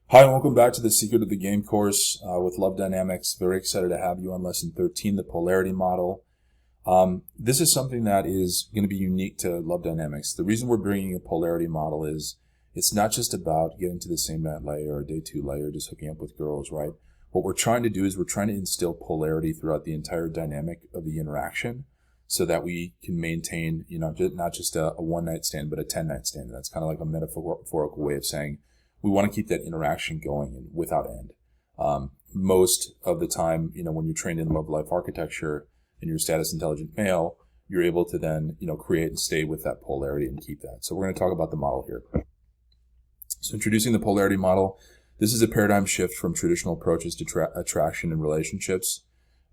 Hi, and welcome back to the Secret of the Game course with Love Dynamics. Very excited to have you on Lesson 13, the Polarity Model. This is something that is going to be unique to Love Dynamics. The reason we're bringing a Polarity Model is it's not just about getting to the same night layer or day two layer, just hooking up with girls, right? What we're trying to do is we're trying to instill polarity throughout the entire dynamic of the interaction so that we can maintain, not just a one-night stand, but a 10-night stand. That's kind of like a metaphorical way of saying we want to keep that interaction going without end. Most of the time, when you're trained in love life architecture and you're a status intelligent male, you're able to then, create and stay with that polarity and keep that. So we're going to talk about the model here. So introducing the polarity model, this is a paradigm shift from traditional approaches to attraction and relationships.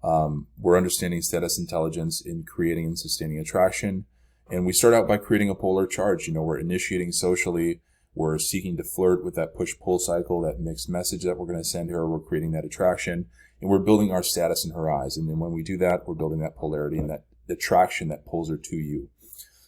We're understanding status intelligence in creating and sustaining attraction. And we start out by creating a polar charge. We're initiating socially. We're seeking to flirt with that push-pull cycle, that mixed message that we're going to send her. We're creating that attraction, and we're building our status in her eyes. And then when we do that, we're building that polarity and that attraction that pulls her to you.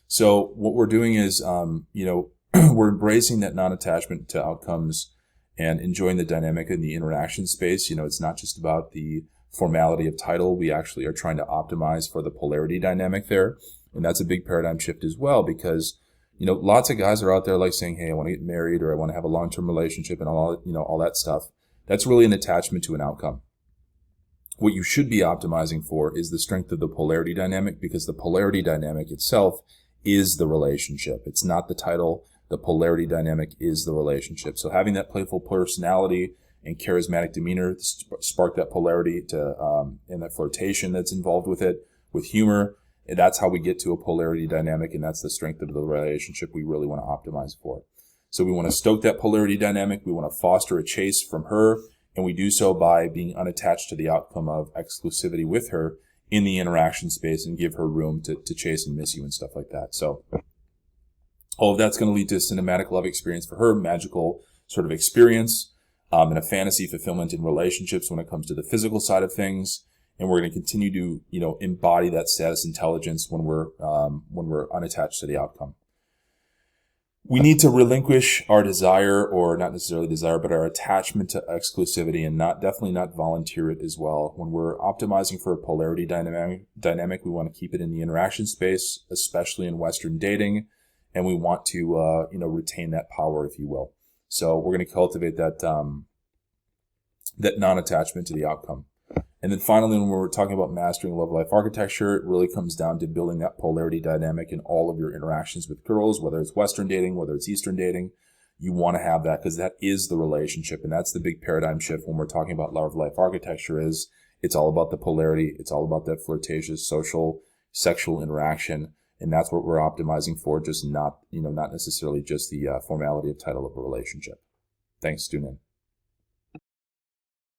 So what we're doing is, we're embracing that non-attachment to outcomes and enjoying the dynamic in the interaction space. It's not just about the formality of title. We actually are trying to optimize for the polarity dynamic there. And that's a big paradigm shift as well, because lots of guys are out there like saying, hey, I want to get married or I want to have a long-term relationship and all that stuff. That's really an attachment to an outcome. What you should be optimizing for is the strength of the polarity dynamic, because the polarity dynamic itself is the relationship. It's not the title. The polarity dynamic is the relationship. So having that playful personality and charismatic demeanor spark that polarity and that flirtation that's involved with it, with humor. And that's how we get to a polarity dynamic, and that's the strength of the relationship we really want to optimize for. So we want to stoke that polarity dynamic. We want to foster a chase from her, and we do so by being unattached to the outcome of exclusivity with her in the interaction space and give her room to chase and miss you and stuff like that. So all of that's going to lead to a cinematic love experience for her, magical sort of experience, and a fantasy fulfillment in relationships when it comes to the physical side of things. And we're going to continue to, embody that status intelligence when we're unattached to the outcome. We need to relinquish our desire, or not necessarily desire, but our attachment to exclusivity, and definitely not volunteer it as well. When we're optimizing for a polarity dynamic, we want to keep it in the interaction space, especially in Western dating, and we want to, retain that power, if you will. So we're going to cultivate that non-attachment to the outcome. And then finally, when we're talking about mastering love life architecture, it really comes down to building that polarity dynamic in all of your interactions with girls, whether it's Western dating, whether it's Eastern dating. You want to have that because that is the relationship. And that's the big paradigm shift when we're talking about love life architecture. Is it's all about the polarity. It's all about that flirtatious, social, sexual interaction. And that's what we're optimizing for, just not necessarily just the formality of title of a relationship. Thanks, tune in.